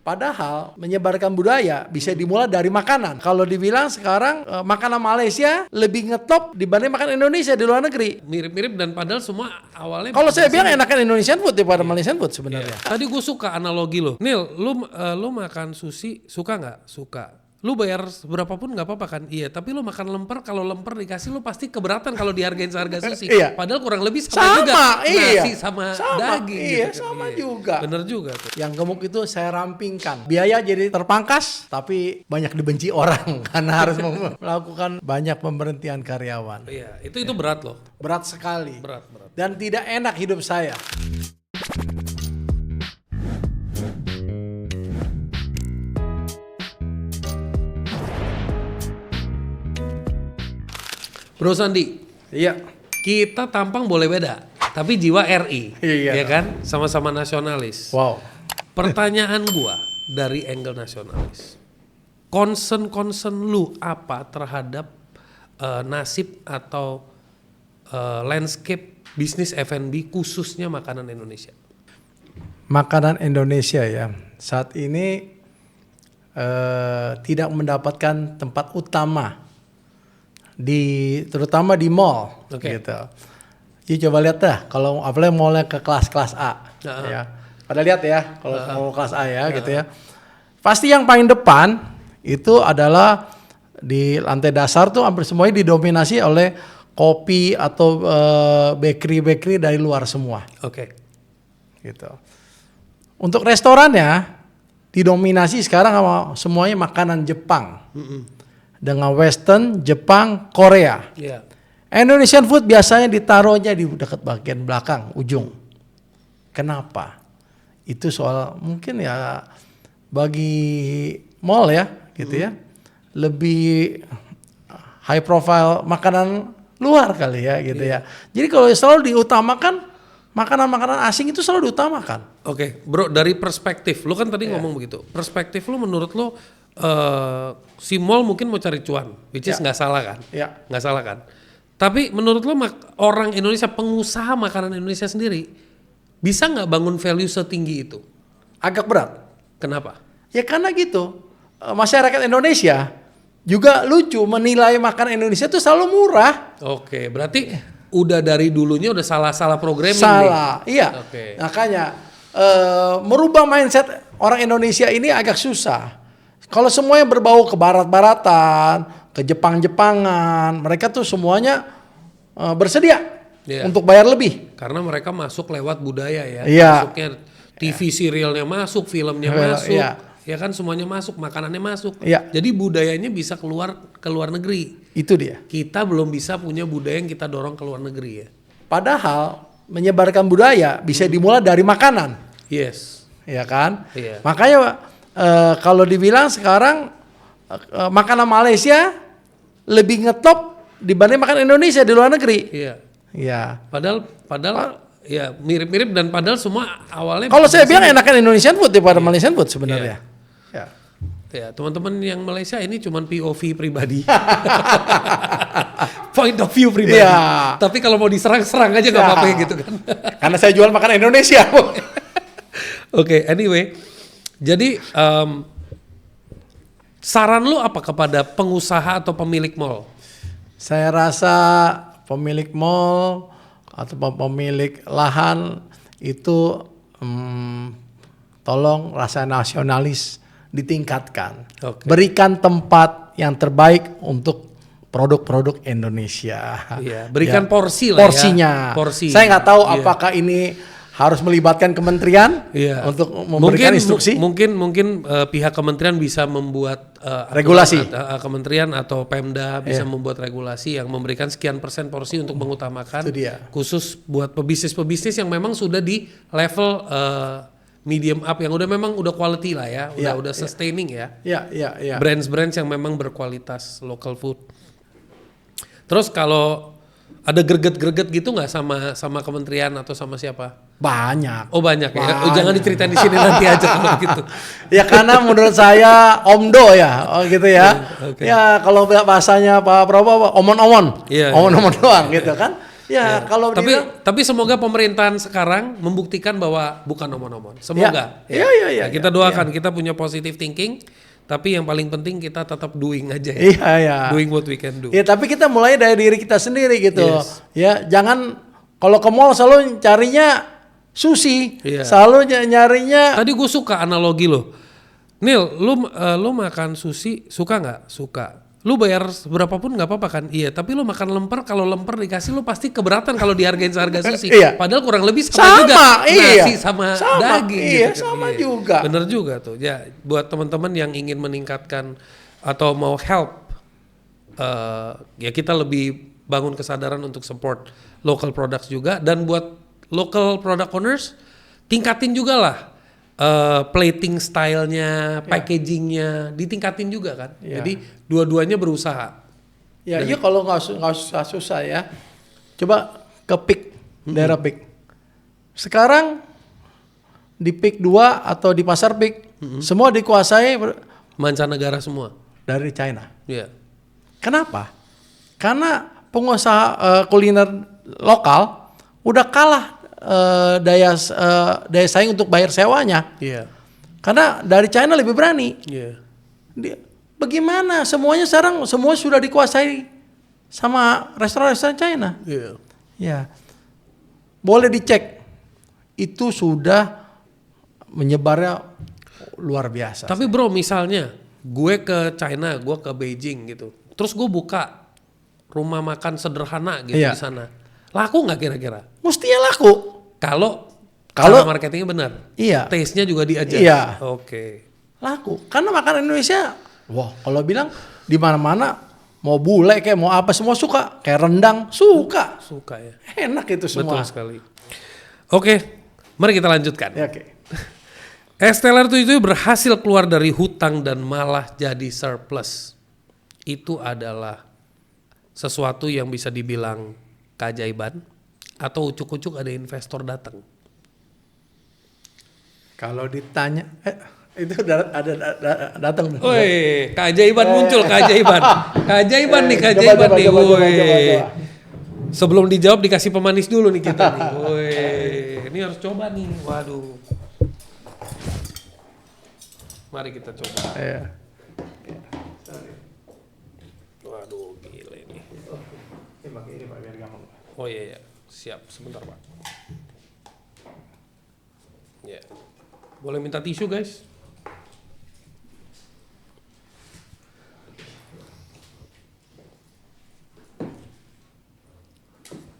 Padahal menyebarkan budaya bisa dimulai dari makanan. Kalau dibilang sekarang makanan Malaysia lebih ngetop dibanding makan Indonesia di luar negeri. Mirip-mirip dan padahal semua awalnya. Kalau saya bilang enakan Indonesian food daripada Malaysian food sebenarnya. Tadi gue suka analogi lo. Nil, lu makan sushi suka nggak? Suka. Lu bayar berapapun nggak apa-apa kan? Iya. Tapi lu makan lemper, kalau lemper dikasih lu pasti keberatan kalau dihargain seharga sushi. Iya. Padahal kurang lebih sama juga. Iya. Nasi sama daging. Iya, gitu. sama juga. Bener juga tuh. Yang gemuk itu saya rampingkan. Biaya jadi terpangkas, tapi banyak dibenci orang karena harus melakukan banyak pemberhentian karyawan. Iya. Itu berat loh. Berat sekali. Berat. Dan tidak enak hidup saya. Bro Sandi, Iya. kita tampang boleh beda, tapi jiwa RI, Iya. ya kan? Sama-sama nasionalis. Wow. Pertanyaan gua dari angle nasionalis, concern lu apa terhadap nasib atau landscape bisnis F&B khususnya makanan Indonesia? Makanan Indonesia ya saat ini tidak mendapatkan tempat utama terutama di mall. Oke. Gitu. Ya coba lihat dah kalau apalagi mallnya ke kelas A ya. Pada lihat ya kalau mau kelas A ya gitu ya. Pasti yang paling depan itu adalah di lantai dasar tuh hampir semuanya didominasi oleh kopi atau bakery dari luar semua. Oke. Gitu. Untuk restorannya didominasi sekarang sama semuanya makanan Jepang. Dengan Western, Jepang, Korea. Iya. Indonesian food biasanya ditaruhnya di dekat bagian belakang, ujung. Kenapa? Itu soal mungkin ya bagi mall ya, gitu ya. Lebih high profile makanan luar kali ya, gitu ya. Jadi kalau selalu diutamakan makanan-makanan asing itu selalu diutamakan. Oke, bro, dari perspektif, lu kan tadi ngomong begitu. Perspektif lu menurut lu si mall mungkin mau cari cuan, which is nggak salah kan? Ya. Nggak salah kan? Tapi menurut lu orang Indonesia, pengusaha makanan Indonesia sendiri bisa nggak bangun value setinggi itu? Agak berat. Kenapa? Ya karena gitu, masyarakat Indonesia juga lucu menilai makanan Indonesia itu selalu murah. Oke, berarti udah dari dulunya udah salah programming Salah, nih. iya. Oke. Makanya merubah mindset orang Indonesia ini agak susah. Kalau semuanya berbau ke barat-baratan, ke Jepang-Jepangan, mereka tuh semuanya bersedia untuk bayar lebih. Karena mereka masuk lewat budaya ya. Iya. Masuknya TV serialnya masuk, filmnya masuk. Iya. Ya kan semuanya masuk, makanannya masuk. Iya. Jadi budayanya bisa keluar ke luar negeri. Itu dia. Kita belum bisa punya budaya yang kita dorong ke luar negeri ya. Padahal menyebarkan budaya bisa dimulai dari makanan. Yes. Ya kan? Iya. Makanya kalau dibilang sekarang makanan Malaysia lebih ngetop dibanding makan Indonesia di luar negeri. Iya. Ya. Padahal ya mirip-mirip dan padahal semua awalnya. Kalau saya bilang enakan Indonesian food daripada Malaysian food sebenarnya. Ya. Ya, teman-teman yang Malaysia ini cuman POV pribadi. Point of view pribadi. Iya. Tapi kalau mau diserang-serang aja nggak apa-apa gitu kan. Karena saya jual makanan Indonesia. Oke, anyway. Jadi saran lu apa kepada pengusaha atau pemilik mall? Saya rasa pemilik mall atau pemilik lahan itu tolong rasa nasionalis ditingkatkan. Oke. Berikan tempat yang terbaik untuk produk-produk Indonesia. Iya, berikan Ya, porsi lah porsinya. ya. Porsi. Saya nggak tahu Iya. apakah ini harus melibatkan kementerian untuk memberikan instruksi. Mungkin pihak kementerian bisa membuat Regulasi. Kementerian atau Pemda bisa membuat regulasi yang memberikan sekian persen porsi untuk mengutamakan Itu dia. khusus buat pebisnis yang memang sudah di level medium up yang memang udah quality lah ya, udah sustaining ya. Ya. Brands yang memang berkualitas local food. Terus kalau ada greget-greget gitu nggak sama kementerian atau sama siapa? Banyak. Oh banyak ya. Jangan diceritain di sini nanti aja kalau gitu. Ya karena menurut saya omdo ya, gitu ya. Okay. Ya kalau bahasanya Pak Prabowo omon-omon, Iya, omon-omon doang gitu kan. Ya, kalau tapi semoga pemerintahan sekarang membuktikan bahwa bukan omon-omon. Semoga. Ya, kita doakan, kita punya positive thinking, tapi yang paling penting kita tetap doing aja ya. Iya. Doing what we can do. Ya, tapi kita mulai dari diri kita sendiri gitu. Yes. Ya, jangan kalau ke mall selalu carinya sushi, Iya. selalu nyarinya. Tadi gue suka analogi lo. Nil, lu makan sushi suka nggak? Suka. Lu bayar berapapun nggak apa-apa kan? Iya. Tapi lu makan lemper, kalau lemper dikasih lu pasti keberatan kalau dihargain seharga sushi. Iya. Padahal kurang lebih sama juga. Iya. Nasi sama daging. Iya, gitu. sama juga. Bener juga tuh. Ya, buat teman-teman yang ingin meningkatkan atau mau help, ya kita lebih bangun kesadaran untuk support local products juga. Dan buat local product owners, tingkatin juga lah. Plating stylenya, packagingnya ditingkatin juga kan. Ya. Jadi dua-duanya berusaha. Ya, iya kalau nggak susah ya. Coba ke PIK, daerah PIK. Sekarang di PIK 2 atau di pasar PIK, semua dikuasai Mancanegara semua. dari China. Iya. Kenapa? Karena pengusaha kuliner lokal udah kalah daya saing untuk bayar sewanya. Iya. Karena dari China lebih berani. Iya. Bagaimana semuanya sekarang semua sudah dikuasai sama restoran-restoran China. Iya. Ya. Boleh dicek. Itu sudah menyebarnya luar biasa. Tapi bro, misalnya gue ke China, gue ke Beijing gitu. Terus gue buka rumah makan sederhana gitu Iya. di sana. Laku nggak kira-kira? Mestinya laku. Kalau Kalau- marketingnya benar. Iya. Taste-nya juga diajar. Iya. Oke. Laku. Karena makanan Indonesia, wah kalau bilang di mana-mana mau bule kayak mau apa semua suka. Kayak rendang suka. Suka ya. Enak itu semua. Betul sekali. Oke, mari kita lanjutkan. Ya, oke. Esteller itu berhasil keluar dari hutang dan malah jadi surplus. Itu adalah sesuatu yang bisa dibilang keajaiban atau ucuk-ucuk ada investor datang. Kalau ditanya, itu ada datang. Woi, keajaiban muncul, keajaiban. Keajaiban nih, keajaiban nih. Coba. Woi. Sebelum dijawab dikasih pemanis dulu nih kita nih. Woi, ini harus coba nih. Waduh. Mari kita coba. Iya. Waduh, gila ini. Ini pakai ini Pak biar gampang. Oh iya, siap. Sebentar Pak. Ya. Boleh minta tisu guys?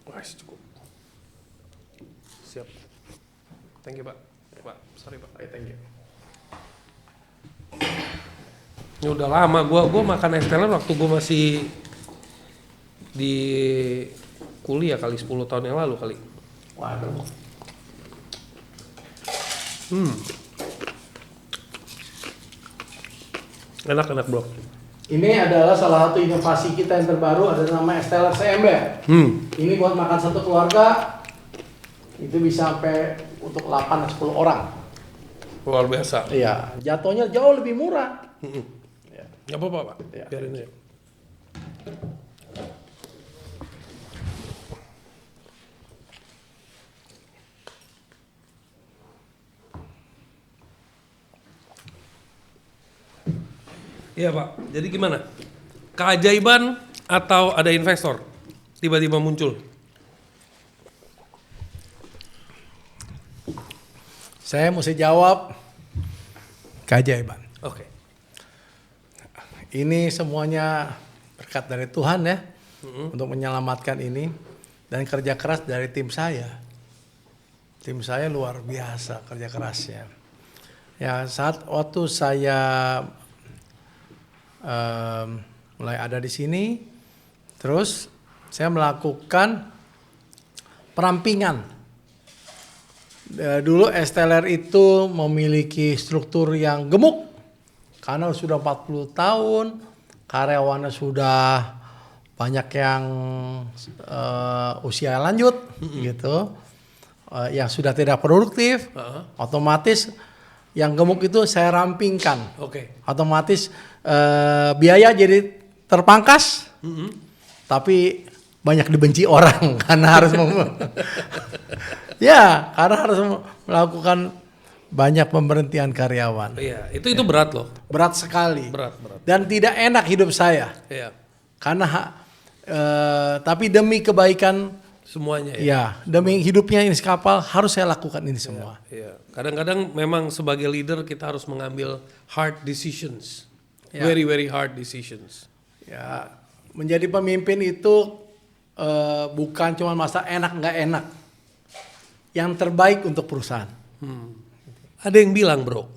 Wah, cukup. Siap. Thank you Pak. Pak, sorry Pak. Oke, thank you. Ini udah lama, gua makan Esteller waktu gua masih di kuliah kali 10 tahun yang lalu kali. Waduh. Enak bro. Ini adalah salah satu inovasi kita yang terbaru, ada nama Esteller seember. Ini buat makan satu keluarga, itu bisa sampai untuk 8 atau 10 orang. Luar biasa. Iya, jatuhnya jauh lebih murah. Ya. Gak apa-apa Pak, Ya. biarin aja. Iya Pak, jadi gimana? Keajaiban atau ada investor tiba-tiba muncul? Saya mesti jawab keajaiban. Oke. Ini semuanya berkat dari Tuhan ya, untuk menyelamatkan ini, dan kerja keras dari tim saya. Tim saya luar biasa kerja kerasnya. Ya, waktu saya mulai ada di sini, terus saya melakukan perampingan. Dulu Esteller itu memiliki struktur yang gemuk karena sudah 40 tahun, karyawannya sudah banyak yang usia lanjut gitu, yang sudah tidak produktif, otomatis yang gemuk itu saya rampingkan. Oke. Otomatis biaya jadi terpangkas, tapi banyak dibenci orang karena harus ya karena harus melakukan banyak pemberhentian karyawan. Iya, itu berat loh. Berat sekali. Berat. Dan tidak enak hidup saya. Iya. Karena tapi demi kebaikan Semuanya ya. ya, demi hidupnya ini kapal harus saya lakukan ini semua. Iya. Kadang-kadang memang sebagai leader kita harus mengambil hard decisions. Ya. Very very hard decisions. Ya, menjadi pemimpin itu bukan cuma masalah enak nggak enak. Yang terbaik untuk perusahaan. Ada yang bilang bro,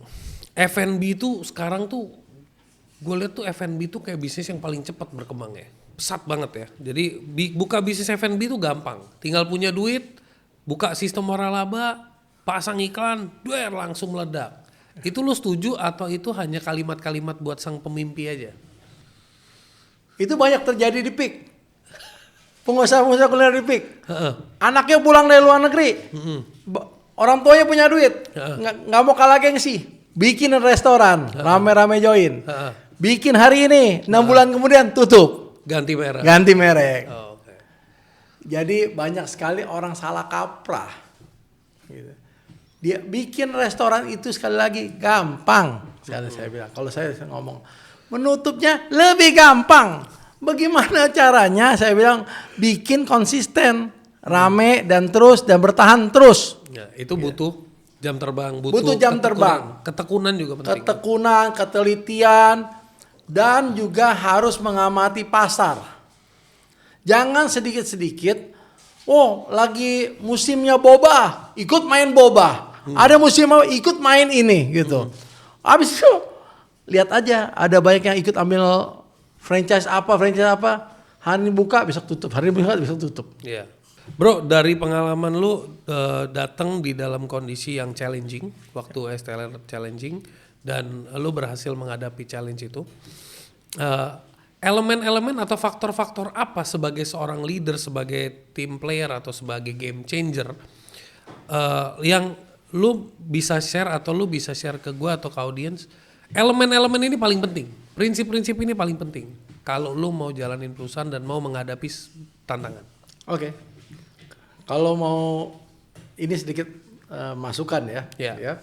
F&B itu sekarang tuh, gue lihat tuh F&B tuh kayak bisnis yang paling cepat berkembang ya. Pesat banget ya. Jadi buka bisnis F&B tuh gampang. Tinggal punya duit, buka sistem waralaba, pasang iklan, langsung meledak. Itu lo setuju atau itu hanya kalimat-kalimat buat sang pemimpi aja? Itu banyak terjadi di PIK. Pengusaha-pengusaha kuliner di PIK. Anaknya pulang dari luar negeri. Orang tuanya punya duit. Nggak mau kalah gengsi. Bikin restoran. Rame-rame join. Bikin hari ini. 6 bulan kemudian tutup. Ganti merek. Oh, okay. Jadi banyak sekali orang salah kaprah. Gitu. Dia bikin restoran itu sekali lagi gampang. Sekali saya bilang. Kalau saya ngomong. Menutupnya lebih gampang. Bagaimana caranya? Saya bilang bikin konsisten, rame dan terus dan bertahan terus. Ya, itu butuh jam terbang, butuh jam terbang, ketekunan juga penting. Ketekunan, ketelitian, dan juga harus mengamati pasar. Jangan sedikit-sedikit. Oh, lagi musimnya boba, ikut main boba. Ada musim ikut main ini, gitu. Habis itu lihat aja, ada banyak yang ikut ambil franchise apa, hari ini buka besok tutup, hari ini buka besok tutup. Iya. Bro, dari pengalaman lu datang di dalam kondisi yang challenging, waktu STL challenging, dan lu berhasil menghadapi challenge itu, elemen-elemen atau faktor-faktor apa sebagai seorang leader, sebagai team player atau sebagai game changer yang lu bisa share atau lu bisa share ke gua atau ke audience? Elemen-elemen ini paling penting, prinsip-prinsip ini paling penting kalau lu mau jalanin perusahaan dan mau menghadapi tantangan. Oke. Kalau mau ini sedikit masukan ya. Ya.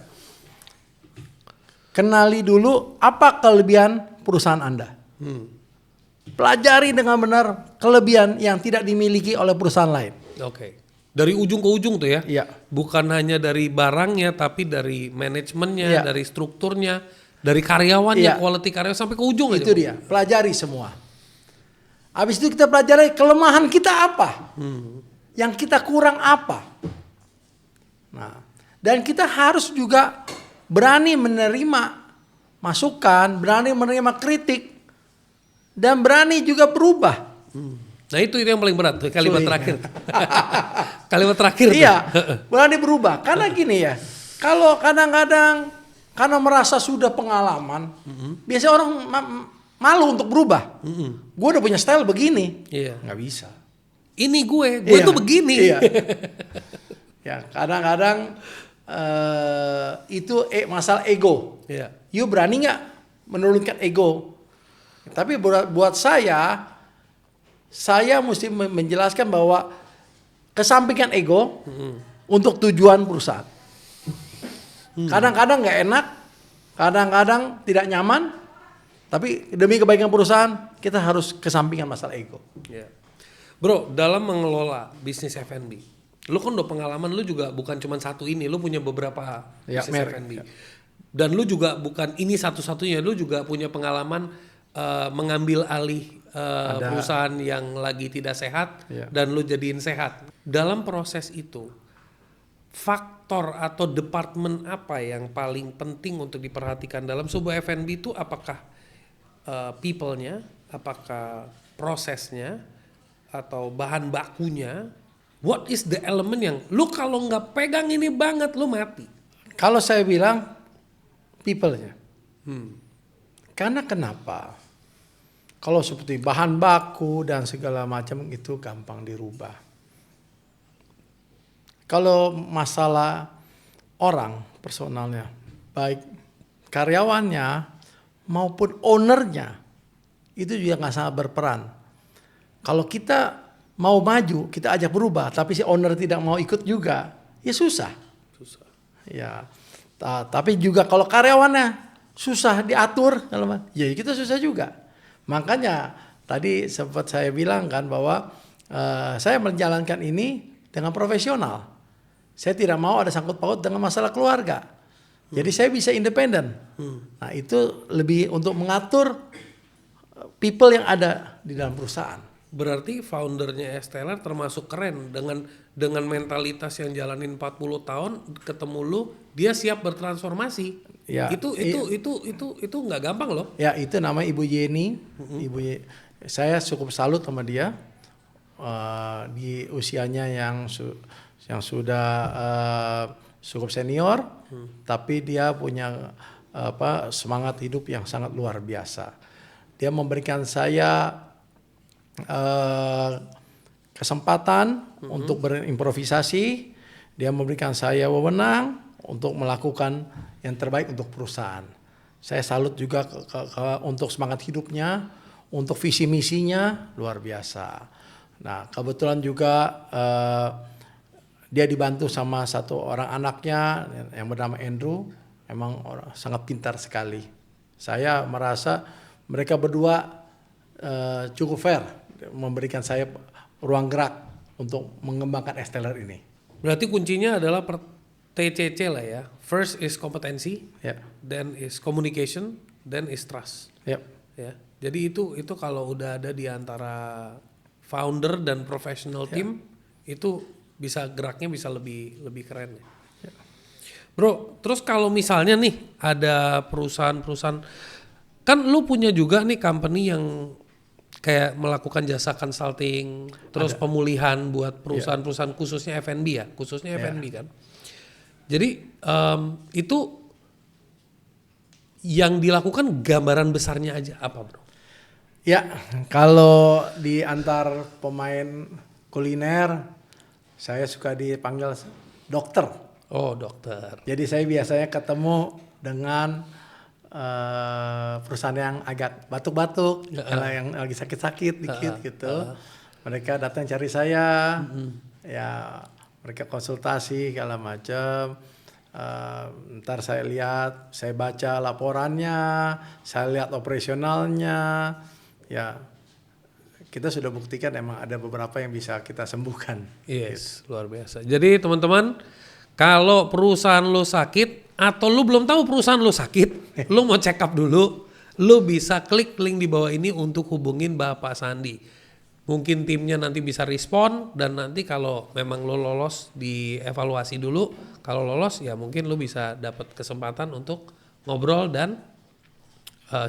Kenali dulu apa kelebihan perusahaan Anda. Pelajari dengan benar kelebihan yang tidak dimiliki oleh perusahaan lain. Oke. Dari ujung ke ujung tuh ya. Iya. Bukan hanya dari barangnya tapi dari manajemennya, dari strukturnya, dari karyawannya, quality karyawan sampai ke ujung aja. Itu dia. Pelajari semua. Habis itu kita pelajari kelemahan kita apa. Yang kita kurang apa. Nah, dan kita harus juga berani menerima masukan, berani menerima kritik, dan berani juga berubah. Nah itu yang paling berat tuh, kalimat terakhir. Kalimat terakhir. Iya, berani berubah. Karena gini ya, kalau kadang-kadang karena merasa sudah pengalaman, biasanya orang malu untuk berubah. Gue udah punya style begini, nggak bisa. Ini gue tuh begini. Iya. Ya, kadang-kadang itu masalah ego. Iya. You berani nggak menurunkan ego? Tapi buat saya mesti menjelaskan bahwa kesampingkan ego untuk tujuan perusahaan. Kadang-kadang nggak enak, kadang-kadang tidak nyaman, tapi demi kebaikan perusahaan kita harus kesampingkan masalah ego. Yeah. Bro, dalam mengelola bisnis F&B, lu kan udah pengalaman, lu juga bukan cuma satu ini, lu punya beberapa bisnis F&B. Dan lu juga bukan ini satu-satunya, lu juga punya pengalaman mengambil alih perusahaan yang lagi tidak sehat dan lu jadiin sehat. Dalam proses itu, faktor atau departemen apa yang paling penting untuk diperhatikan dalam sebuah F&B itu? Apakah people-nya, apakah prosesnya, atau bahan bakunya? What is the element yang lu kalau nggak pegang ini banget lu mati? Kalau saya bilang people-nya. Karena kenapa? Kalau seperti bahan baku dan segala macam itu gampang dirubah. Kalau masalah orang personalnya, baik karyawannya maupun ownernya, itu juga nggak sangat berperan. Kalau kita mau maju, kita ajak berubah, tapi si owner tidak mau ikut juga, ya susah. Ya, tapi juga kalau karyawannya susah diatur, ya kita susah juga. Makanya tadi sempat saya bilang kan bahwa saya menjalankan ini dengan profesional. Saya tidak mau ada sangkut paut dengan masalah keluarga. Jadi saya bisa independen. Nah itu lebih untuk mengatur people yang ada di dalam perusahaan. Berarti foundernya Esteller termasuk keren dengan mentalitas yang jalanin 40 tahun, ketemu lu, dia siap bertransformasi. Ya, Itu nggak gampang loh. Ya itu namanya Ibu Yeni. Saya cukup salut sama dia di usianya yang sudah cukup senior, tapi dia punya semangat hidup yang sangat luar biasa. Dia memberikan saya kesempatan untuk berimprovisasi, dia memberikan saya wewenang untuk melakukan yang terbaik untuk perusahaan. Saya salut juga untuk semangat hidupnya, untuk visi misinya luar biasa. Nah kebetulan juga dia dibantu sama satu orang anaknya yang bernama Andrew, emang sangat pintar sekali. Saya merasa mereka berdua cukup fair memberikan saya ruang gerak untuk mengembangkan Esteller ini. Berarti kuncinya adalah TCC lah ya. First is kompetensi, then is communication, then is trust. Ya. Jadi itu kalau udah ada di antara founder dan professional team, itu bisa geraknya bisa lebih keren ya. Bro, terus kalau misalnya nih ada perusahaan-perusahaan, kan lu punya juga nih company yang kayak melakukan jasa consulting, terus pemulihan buat perusahaan-perusahaan khususnya F&B ya, khususnya F&B kan. Jadi itu yang dilakukan gambaran besarnya aja apa bro? Ya, kalau di antar pemain kuliner, saya suka dipanggil dokter. Oh dokter. Jadi saya biasanya ketemu dengan perusahaan yang agak batuk-batuk, kalau yang lagi sakit-sakit dikit gitu, mereka datang cari saya, ya mereka konsultasi segala macam. Ntar saya lihat, saya baca laporannya, saya lihat operasionalnya, ya kita sudah buktikan emang ada beberapa yang bisa kita sembuhkan. Yes, luar biasa. Jadi teman-teman, kalau perusahaan lo sakit atau lu belum tahu perusahaan lu sakit, lu mau check up dulu, lu bisa klik link di bawah ini untuk hubungin Bapak Sandi. Mungkin timnya nanti bisa respon dan nanti kalau memang lu lolos dievaluasi dulu, kalau lolos ya mungkin lu bisa dapat kesempatan untuk ngobrol dan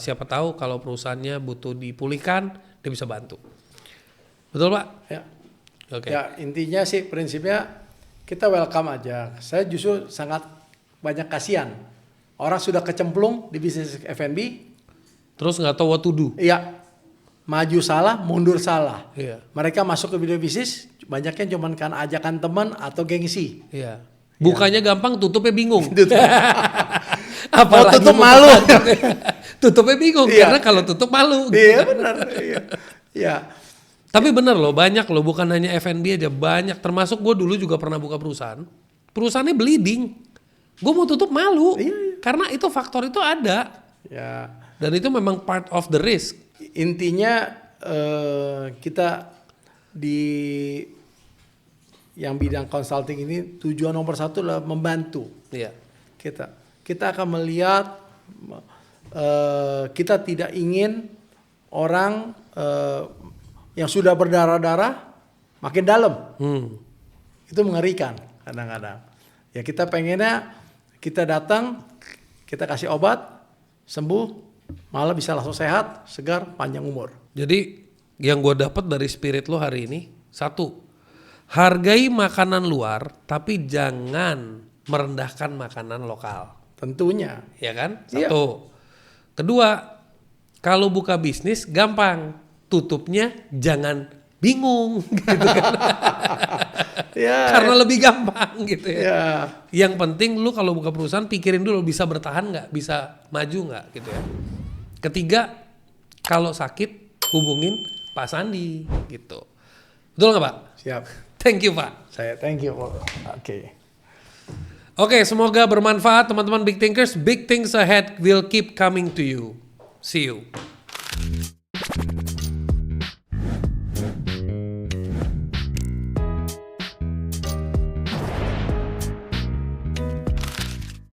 siapa tahu kalau perusahaannya butuh dipulihkan, dia bisa bantu. Betul Pak? Ya. Oke. Ya intinya sih prinsipnya kita welcome aja. Saya justru sangat banyak kasihan. Orang sudah kecemplung di bisnis F&B. Terus nggak tahu what to do. Iya. Maju salah, mundur salah. Iya. Mereka masuk ke video bisnis, banyaknya cuma karena ajakan teman atau gengsi. Iya. Bukanya gampang, tutupnya bingung. Apalagi tutup malu. Tutupnya bingung, karena kalau tutup malu. Iya benar. Iya. Tapi benar loh, banyak loh, bukan hanya F&B aja, banyak. Termasuk gue dulu juga pernah buka perusahaan. Perusahaannya bleeding. Gue mau tutup malu, karena itu faktor itu ada. Ya. Dan itu memang part of the risk. Intinya kita di yang bidang consulting ini tujuan nomor satu adalah membantu. Iya. Kita akan melihat, kita tidak ingin orang yang sudah berdarah-darah makin dalam. Itu mengerikan kadang-kadang. Ya kita pengennya kita datang, kita kasih obat, sembuh, malah bisa langsung sehat, segar, panjang umur. Jadi yang gue dapat dari spirit lo hari ini, satu, hargai makanan luar tapi jangan merendahkan makanan lokal. Tentunya. Ya kan? Satu. Kedua, kalau buka bisnis gampang, tutupnya jangan bingung gitu kan. Karena lebih gampang gitu ya. Yang penting lu kalau buka perusahaan pikirin dulu bisa bertahan nggak, bisa maju nggak gitu ya. Ketiga, kalau sakit hubungin Pak Sandi gitu. Betul nggak Pak? Siap. Thank you Pak. Saya thank you. Oke. Oke, semoga bermanfaat teman-teman Big Thinkers. Big things ahead will keep coming to you. See you.